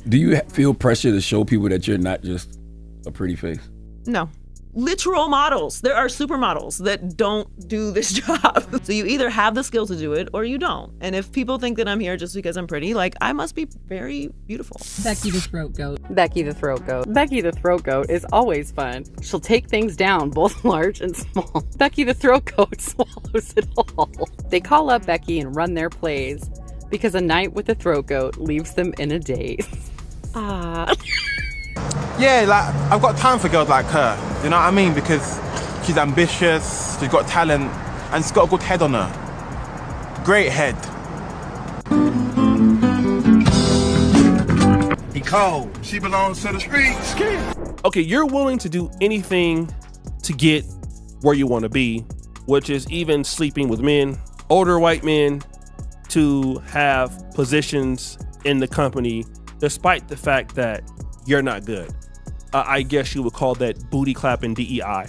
Do you feel pressure to show people that you're not just a pretty face? No. Literal models. There are supermodels that don't do this job. So you either have the skill to do it or you don't. And if people think that I'm here just because I'm pretty, like, I must be very beautiful. Becky the throat goat. Becky the throat goat. Becky the throat goat is always fun. She'll take things down, both large and small. Becky the throat goat swallows it all. They call up Becky and run their plays because a night with the throat goat leaves them in a daze. Yeah, like, I've got time for girls like her, you know what I mean? Because she's ambitious, she's got talent, and she's got a good head on her. Great head. He cold. She belongs to the streets. Okay, you're willing to do anything to get where you want to be, which is even sleeping with men, older white men, to have positions in the company, despite the fact that you're not good. I guess you would call that booty clapping DEI.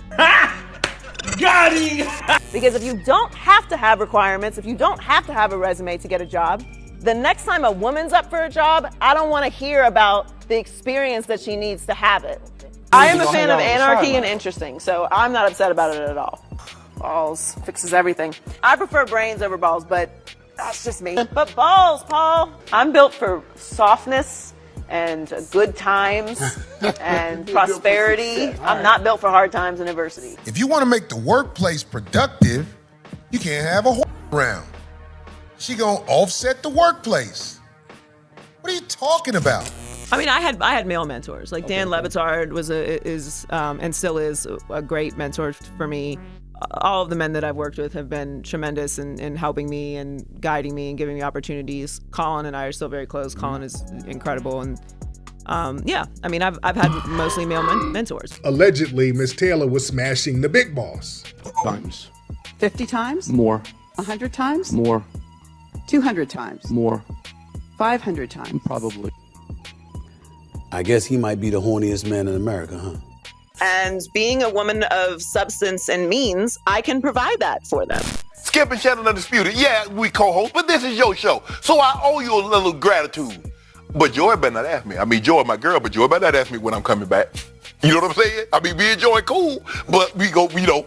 Got him! Because if you don't have to have requirements, if you don't have to have a resume to get a job, the next time a woman's up for a job, I don't want to hear about the experience that she needs to have it. I am a fan of anarchy and interesting, so I'm not upset about it at all. Balls fixes everything. I prefer brains over balls, but that's just me. But balls, Paul. I'm built for softness and good times and prosperity. I'm not built for hard times and adversity. If you want to make the workplace productive, you can't have a whore around. She gonna offset the workplace. What are you talking about? I mean, I had male mentors. Like Dan Levitard is and still is a great mentor for me. All of the men that I've worked with have been tremendous in helping me and guiding me and giving me opportunities. Colin and I are still very close. Colin is incredible. And yeah, I mean, I've had mostly male mentors. Allegedly, Miss Taylor was smashing the big boss. Times. 50 times? More. 100 times? More. 200 times? More. 500 times? Probably. I guess he might be the horniest man in America, huh? And being a woman of substance and means, I can provide that for them. Skip and Shannon Undisputed. Yeah, we co-host, but this is your show. So I owe you a little gratitude. But Joy better not ask me. I mean, Joy, my girl, but Joy better not ask me when I'm coming back. You know what I'm saying? I mean, me and Joy cool, but we go, you know.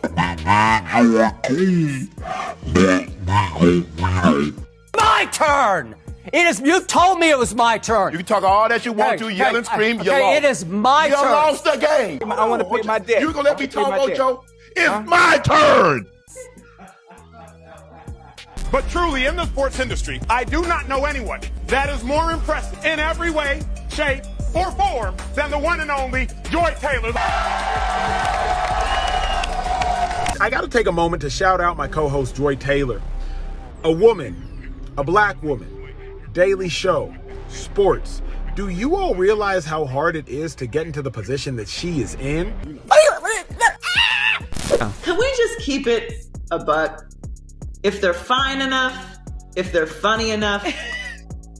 My turn! You told me it was my turn. You can talk all that you want to, yell and scream, you lost. It is my turn. You lost the game. I want to pay my debt. You gonna let me talk, Ocho? It's my turn. But truly, in the sports industry, I do not know anyone that is more impressive in every way, shape, or form than the one and only JoyTaylor. I gotta take a moment to shout out my co-host, JoyTaylor. A woman, a black woman, daily show, sports. Do you all realize how hard it is to get into the position that she is in? Can we just keep it a buck? If they're fine enough, if they're funny enough,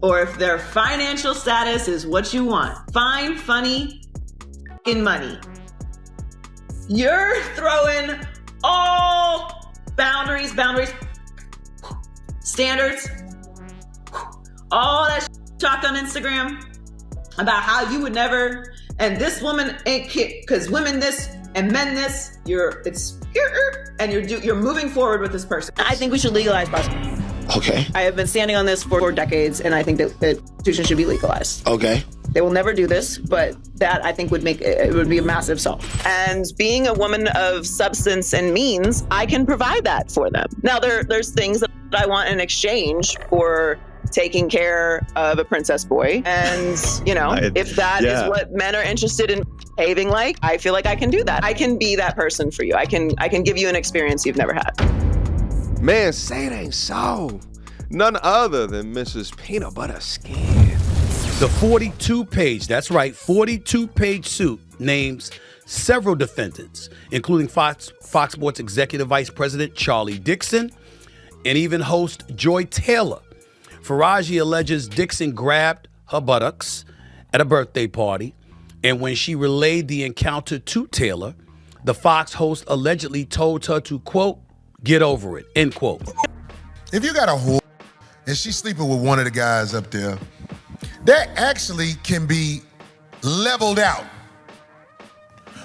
or if their financial status is what you want. Fine, funny, in money. You're throwing all boundaries, standards, all that talk on Instagram about how you would never, and this woman ain't cute because women this and men this. You're moving forward with this person. I think we should legalize prostitution. Okay. I have been standing on this for decades, and I think that prostitution should be legalized. Okay. They will never do this, but that I think would be a massive solve. And being a woman of substance and means, I can provide that for them. Now there's things that I want in exchange for taking care of a princess boy. And, you know, if that is what men are interested in behaving like, I feel like I can do that. I can be that person for you. I can give you an experience you've never had. Man, say it ain't so. None other than Mrs. Peanut Butter Skin. The 42-page, that's right, 42-page suit names several defendants, including Fox Sports Executive Vice President Charlie Dixon and even host JoyTaylor. Faraji alleges Dixon grabbed her buttocks at a birthday party, and when she relayed the encounter to Taylor, the Fox host allegedly told her to, quote, get over it, end quote. If you got a whore and she's sleeping with one of the guys up there, that actually can be leveled out.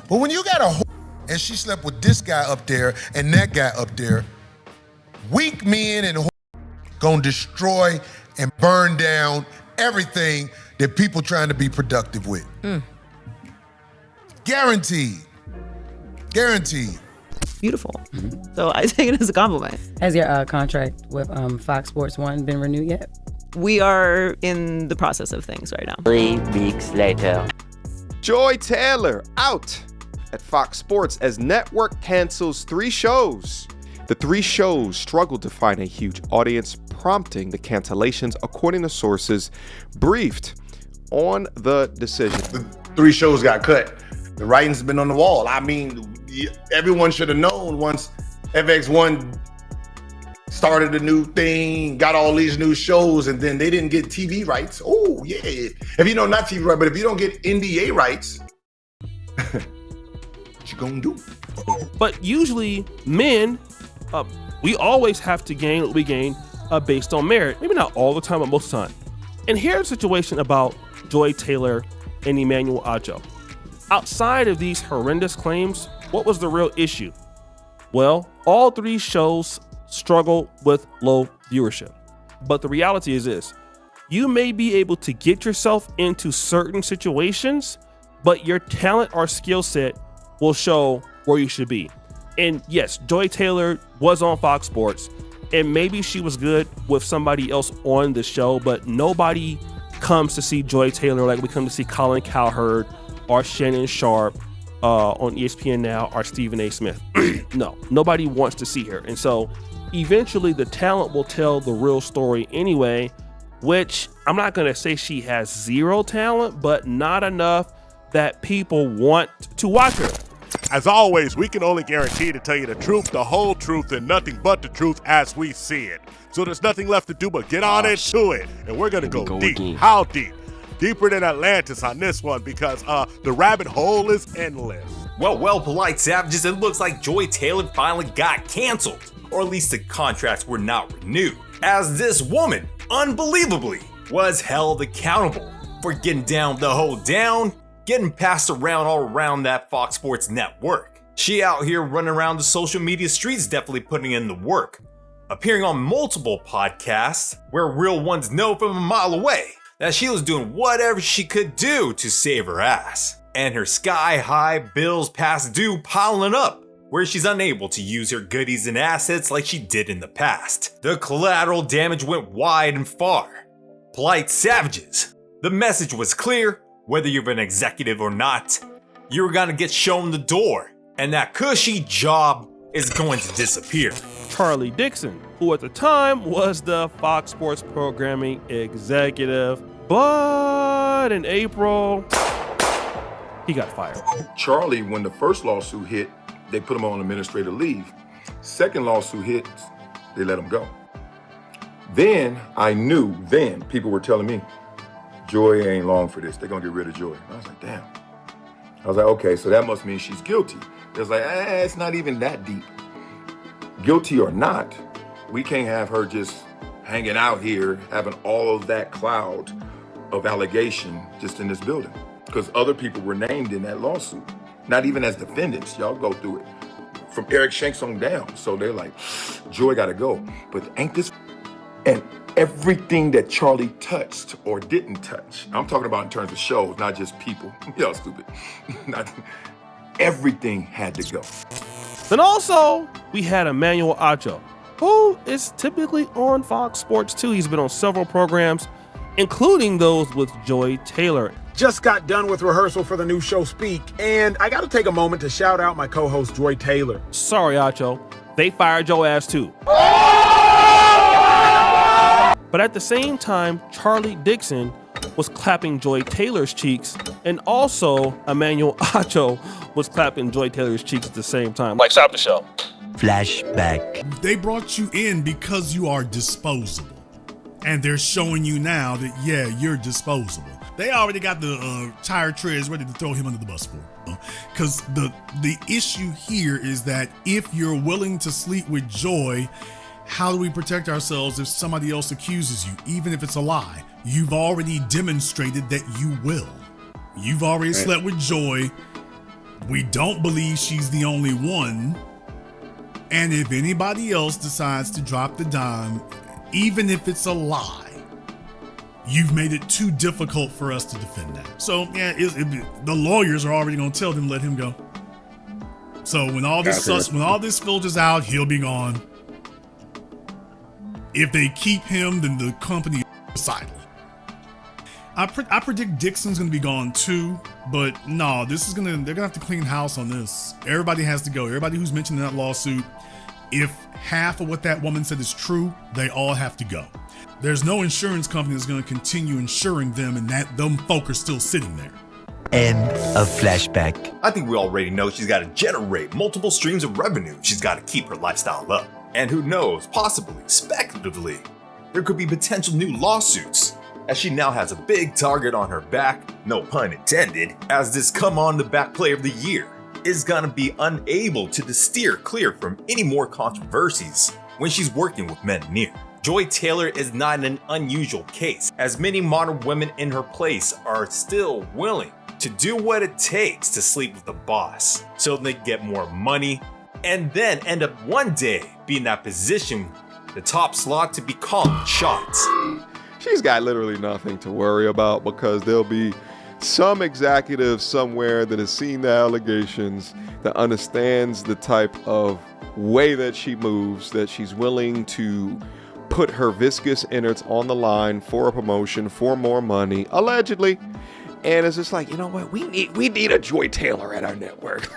But when you got a whore and she slept with this guy up there and that guy up there, weak men and whore gonna destroy and burn down everything that people trying to be productive with. Guaranteed. Guaranteed. Beautiful. So I take it as a compliment. Has your contract with Fox Sports 1 been renewed yet? We are in the process of things right now. 3 weeks later. JoyTaylor out at Fox Sports as network cancels 3 shows. The 3 shows struggled to find a huge audience, prompting the cancellations, according to sources briefed on the decision. The 3 shows got cut. The writing's been on the wall. I mean, everyone should have known once FX1 started a new thing, got all these new shows, and then they didn't get TV rights. Oh, yeah. If you know, not TV rights, but if you don't get NDA rights, what you gonna do? But usually men, we always have to gain what we gain based on merit. Maybe not all the time, but most of the time. And here's a situation about JoyTaylor and Emmanuel Acho. Outside of these horrendous claims, what was the real issue? Well, all 3 shows struggle with low viewership. But the reality is this: you may be able to get yourself into certain situations, but your talent or skill set will show where you should be. And yes, JoyTaylor was on Fox Sports, and maybe she was good with somebody else on the show, but nobody comes to see JoyTaylor like we come to see Colin Cowherd or Shannon Sharp on ESPN Now or Stephen A. Smith. No, nobody wants to see her. And so eventually the talent will tell the real story anyway, which I'm not going to say she has 0 talent, but not enough that people want to watch her. As always, we can only guarantee to tell you the truth, the whole truth, and nothing but the truth as we see it. So there's nothing left to do but get on into it. And we're going to go deep. Again. How deep? Deeper than Atlantis on this one, because the rabbit hole is endless. Well, polite savages, it looks like JoyTaylor finally got canceled. Or at least the contracts were not renewed. As this woman, unbelievably, was held accountable for getting down the whole down, getting passed around all around that Fox Sports network. She out here running around the social media streets, definitely putting in the work. Appearing on multiple podcasts where real ones know from a mile away that she was doing whatever she could do to save her ass. And her sky-high bills past due piling up, where she's unable to use her goodies and assets like she did in the past. The collateral damage went wide and far. Polite savages, the message was clear. Whether you're an executive or not, you're gonna get shown the door, and that cushy job is going to disappear. Charlie Dixon, who at the time was the Fox Sports programming executive, but in April, he got fired. Charlie, when the first lawsuit hit, they put him on administrative leave. Second lawsuit hit, they let him go. Then I knew, people were telling me, Joy ain't long for this. They're gonna get rid of Joy. And I was like, damn. I was like, okay, so that must mean she's guilty. It was like, it's not even that deep. Guilty or not, we can't have her just hanging out here, having all of that cloud of allegation just in this building. Because other people were named in that lawsuit, not even as defendants. Y'all go through it from Eric Shanks on down. So they're like, Joy gotta go. But ain't this, and everything that Charlie touched or didn't touch, I'm talking about in terms of shows, not just people. Y'all stupid. Everything had to go. Then also, we had Emmanuel Acho, who is typically on Fox Sports too. He's been on several programs, including those with JoyTaylor. Just got done with rehearsal for the new show Speak, and I gotta take a moment to shout out my co-host JoyTaylor. Sorry, Acho, they fired your ass too. But at the same time, Charlie Dixon was clapping JoyTaylor's cheeks, and also Emmanuel Acho was clapping JoyTaylor's cheeks at the same time. Like, stop the show. Flashback. They brought you in because you are disposable. And they're showing you now that, yeah, you're disposable. They already got the tire treads ready to throw him under the bus for. Because the issue here is that if you're willing to sleep with Joy How do we protect ourselves if somebody else accuses you, even if it's a lie? You've already demonstrated that you will. You've already slept with Joy. We don't believe she's the only one. And if anybody else decides to drop the dime, even if it's a lie, you've made it too difficult for us to defend that. So yeah, the lawyers are already going to tell them let him go. So when all this filters out, he'll be gone. If they keep him, then the company is silent. I predict Dixon's gonna be gone too, but no, they're gonna have to clean house on this. Everybody has to go. Everybody who's mentioned in that lawsuit, if half of what that woman said is true, they all have to go. There's no insurance company that's gonna continue insuring them, and them folk are still sitting there. End of flashback. I think we already know she's got to generate multiple streams of revenue. She's got to keep her lifestyle up. And who knows, possibly, speculatively, there could be potential new lawsuits, as she now has a big target on her back, no pun intended, as this come on the back player of the year is gonna be unable to steer clear from any more controversies when she's working with men near. JoyTaylor is not an unusual case, as many modern women in her place are still willing to do what it takes to sleep with the boss so they get more money and then end up one day being in that position, the top slot, to be calling shots. She's got literally nothing to worry about because there'll be some executive somewhere that has seen the allegations, that understands the type of way that she moves, that she's willing to put her viscous innards on the line for a promotion, for more money, allegedly. And it's just like, you know what? We need a JoyTaylor at our network.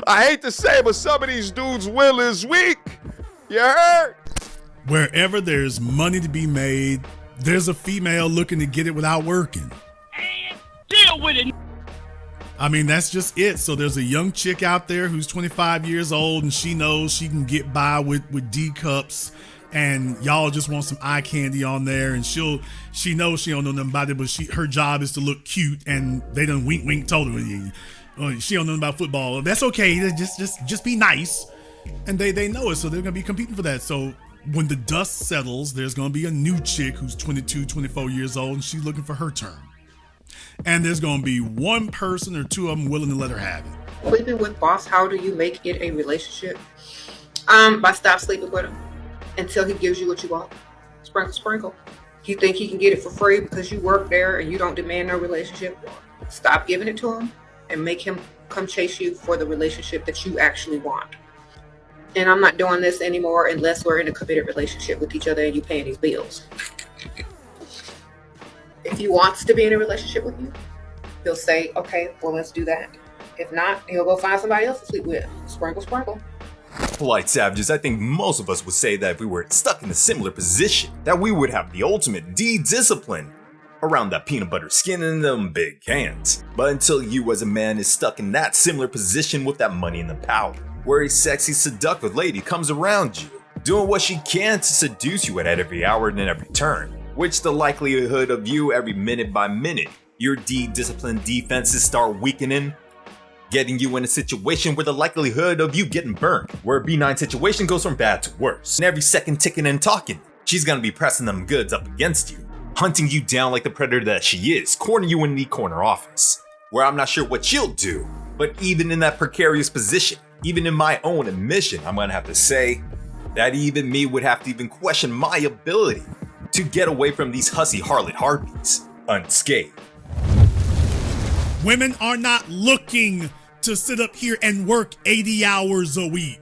I hate to say, but some of these dudes' will is weak. You heard? Wherever there's money to be made, there's a female looking to get it without working. Deal with it. I mean, that's just it. So there's a young chick out there who's 25 years old and she knows she can get by with D cups, and y'all just want some eye candy on there, and she knows she don't know nothing about it, but her job is to look cute, and they done wink told her she don't know about football. That's okay. Just be nice. And they know it, so they're gonna be competing for that. So when the dust settles, there's gonna be a new chick who's 22, 24 years old, and she's looking for her turn. And there's gonna be one person or two of them willing to let her have it. Sleeping with boss, how do you make it a relationship? By stop sleeping with him until he gives you what you want. Sprinkle. You think he can get it for free because you work there and you don't demand no relationship? Stop giving it to him and make him come chase you for the relationship that you actually want. And I'm not doing this anymore unless we're in a committed relationship with each other and you paying these bills. If he wants to be in a relationship with you, he'll say, okay, well, let's do that. If not, he'll go find somebody else to sleep with. Sprinkle. Polite savages, I think most of us would say that if we were stuck in a similar position, that we would have the ultimate D-discipline around that peanut butter skin and them big hands. But until you as a man is stuck in that similar position with that money and the power, where a sexy, seductive lady comes around you, doing what she can to seduce you at every hour and every turn, which the likelihood of you every minute by minute, your D-disciplined defenses start weakening, getting you in a situation where the likelihood of you getting burned, where a B9 situation goes from bad to worse. And every second ticking and talking, she's gonna be pressing them goods up against you, hunting you down like the predator that she is, cornering you in the corner office, where I'm not sure what she'll do, but even in that precarious position, even in my own admission, I'm gonna have to say that even me would have to even question my ability to get away from these hussy harlot harpies unscathed. Women are not looking to sit up here and work 80 hours a week.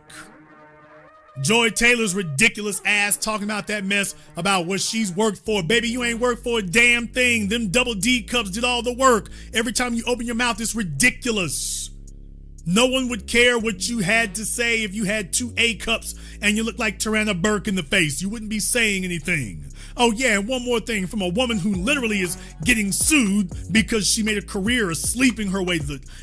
JoyTaylor's ridiculous ass talking about that mess about what she's worked for. Baby, you ain't worked for a damn thing. Them double D cups did all the work. Every time you open your mouth, it's ridiculous. No one would care what you had to say if you had 2 A cups and you looked like Tarana Burke in the face. You wouldn't be saying anything. Oh yeah, and one more thing from a woman who literally is getting sued because she made a career of sleeping her way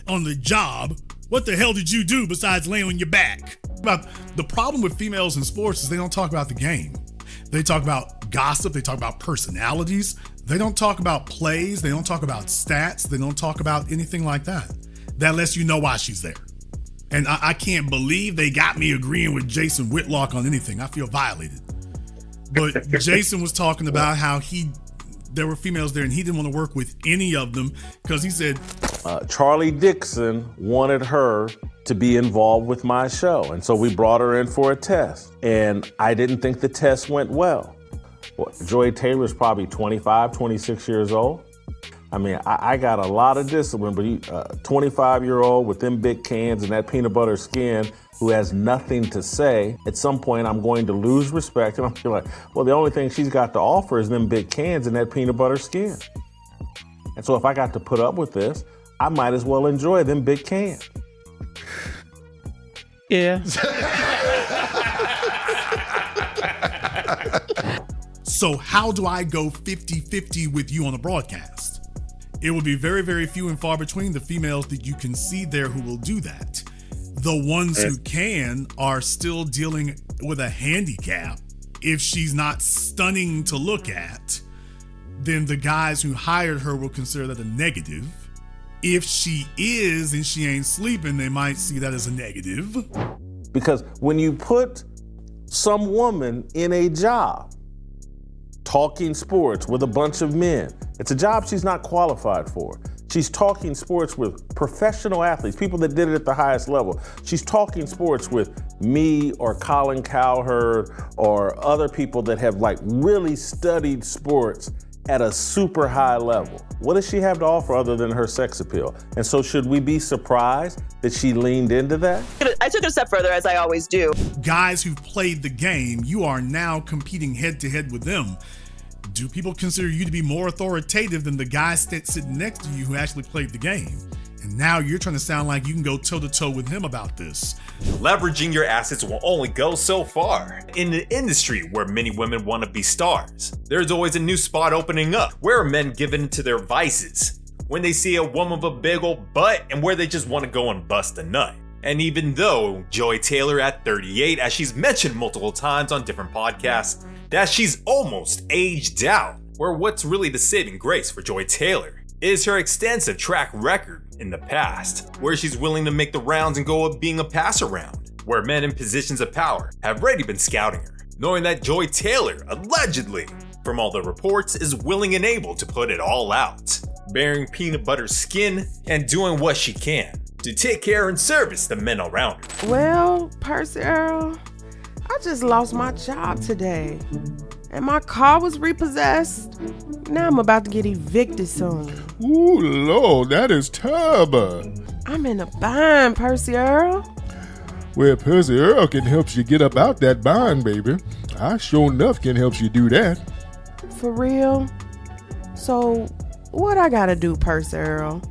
on the job. What the hell did you do besides lay on your back? The problem with females in sports is they don't talk about the game. They talk about gossip, they talk about personalities. They don't talk about plays, they don't talk about stats, they don't talk about anything like that. That lets you know why she's there. And I can't believe they got me agreeing with Jason Whitlock on anything. I feel violated. But Jason was talking about how there were females there and he didn't want to work with any of them because he said Charlie Dixon wanted her to be involved with my show. And so we brought her in for a test. And I didn't think the test went well. JoyTaylor is probably 25, 26 years old. I mean, I got a lot of discipline, but 25-year-old with them big cans and that peanut butter skin who has nothing to say, at some point I'm going to lose respect and I'm like, well, the only thing she's got to offer is them big cans and that peanut butter skin. And so if I got to put up with this, I might as well enjoy them big cans. Yeah. So how do I go 50-50 with you on a broadcast? It will be very, very few and far between the females that you can see there who will do that. The ones who can are still dealing with a handicap. If she's not stunning to look at, then the guys who hired her will consider that a negative. If she is and she ain't sleeping, they might see that as a negative. Because when you put some woman in a job, talking sports with a bunch of men, it's a job she's not qualified for. She's talking sports with professional athletes, people that did it at the highest level. She's talking sports with me or Colin Cowherd or other people that have like really studied sports at a super high level. What does she have to offer other than her sex appeal? And so should we be surprised that she leaned into that? I took it a step further, as I always do. Guys who've played the game, you are now competing head to head with them. Do people consider you to be more authoritative than the guy sitting next to you who actually played the game? And now you're trying to sound like you can go toe to toe with him about this. Leveraging your assets will only go so far. In an industry where many women want to be stars, there's always a new spot opening up where men give in to their vices. When they see a woman with a big old butt and where they just want to go and bust a nut. And even though JoyTaylor at 38, as she's mentioned multiple times on different podcasts, that she's almost aged out, where what's really the saving grace for JoyTaylor is her extensive track record in the past, where she's willing to make the rounds and go up being a pass around, where men in positions of power have already been scouting her, knowing that JoyTaylor, allegedly, from all the reports, is willing and able to put it all out, bearing peanut butter skin and doing what she can to take care and service the men around her. Well, Percy Earl, I just lost my job today, and my car was repossessed. Now I'm about to get evicted soon. Ooh, Lord, that is terrible. I'm in a bind, Percy Earl. Well, Percy Earl can help you get up out that bind, baby. I sure enough can help you do that. For real? So, what I gotta do, Percy Earl?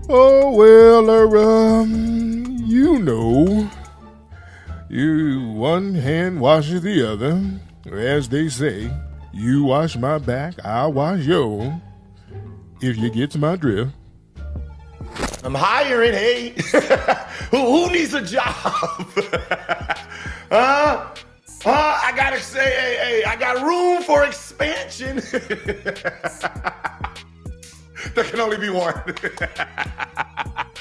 Oh, well, you know. One hand washes the other. As they say, you wash my back, I wash yours. If you get my drift. I'm hiring, hey. Who needs a job? I gotta say, hey, I got room for expansion. There can only be one.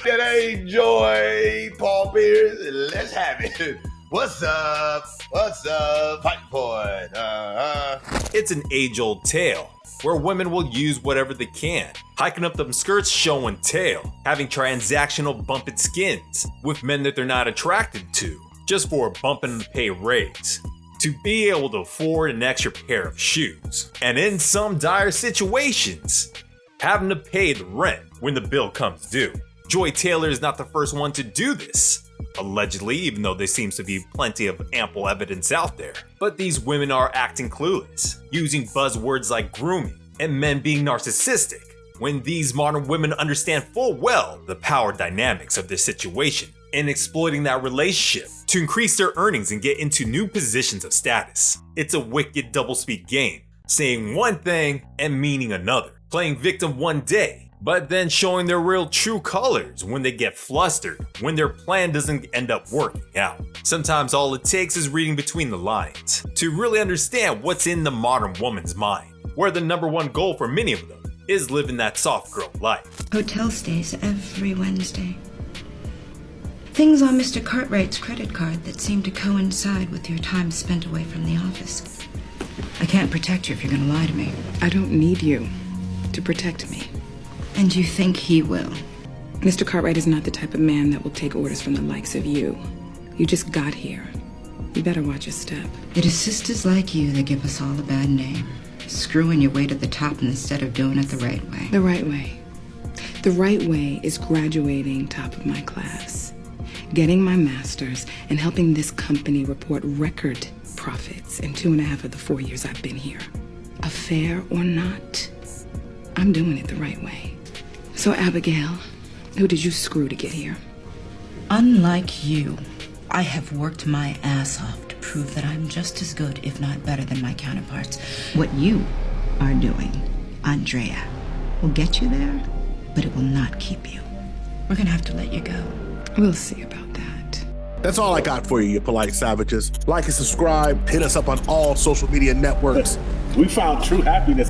Hey, Joy, Paul Pierce, let's have it. What's up? Fight for it. It's an age-old tale where women will use whatever they can, hiking up them skirts show and tail, having transactional bumped skins with men that they're not attracted to, just for a bump in the pay raise, to be able to afford an extra pair of shoes, and in some dire situations, having to pay the rent when the bill comes due. JoyTaylor is not the first one to do this, allegedly, even though there seems to be plenty of ample evidence out there. But these women are acting clueless, using buzzwords like grooming and men being narcissistic, when these modern women understand full well the power dynamics of their situation and exploiting that relationship to increase their earnings and get into new positions of status. It's a wicked double-speak game, saying one thing and meaning another, playing victim one day, but then showing their real true colors when they get flustered, when their plan doesn't end up working out. Sometimes all it takes is reading between the lines to really understand what's in the modern woman's mind, where the number one goal for many of them is living that soft girl life. Hotel stays every Wednesday. Things on Mr. Cartwright's credit card that seem to coincide with your time spent away from the office. I can't protect you if you're gonna lie to me. I don't need you to protect me. And you think he will? Mr. Cartwright is not the type of man that will take orders from the likes of you. You just got here. You better watch your step. It is sisters like you that give us all a bad name. Screwing your way to the top instead of doing it the right way. The right way. The right way is graduating top of my class, getting my master's, and helping this company report record profits in 2.5 of the 4 years I've been here. Affair or not, I'm doing it the right way. So Abigail, who did you screw to get here? Unlike you, I have worked my ass off to prove that I'm just as good, if not better, than my counterparts. What you are doing, Andrea, will get you there, but it will not keep you. We're gonna have to let you go. We'll see about that. That's all I got for you, you polite savages. Like and subscribe, hit us up on all social media networks. We found true happiness.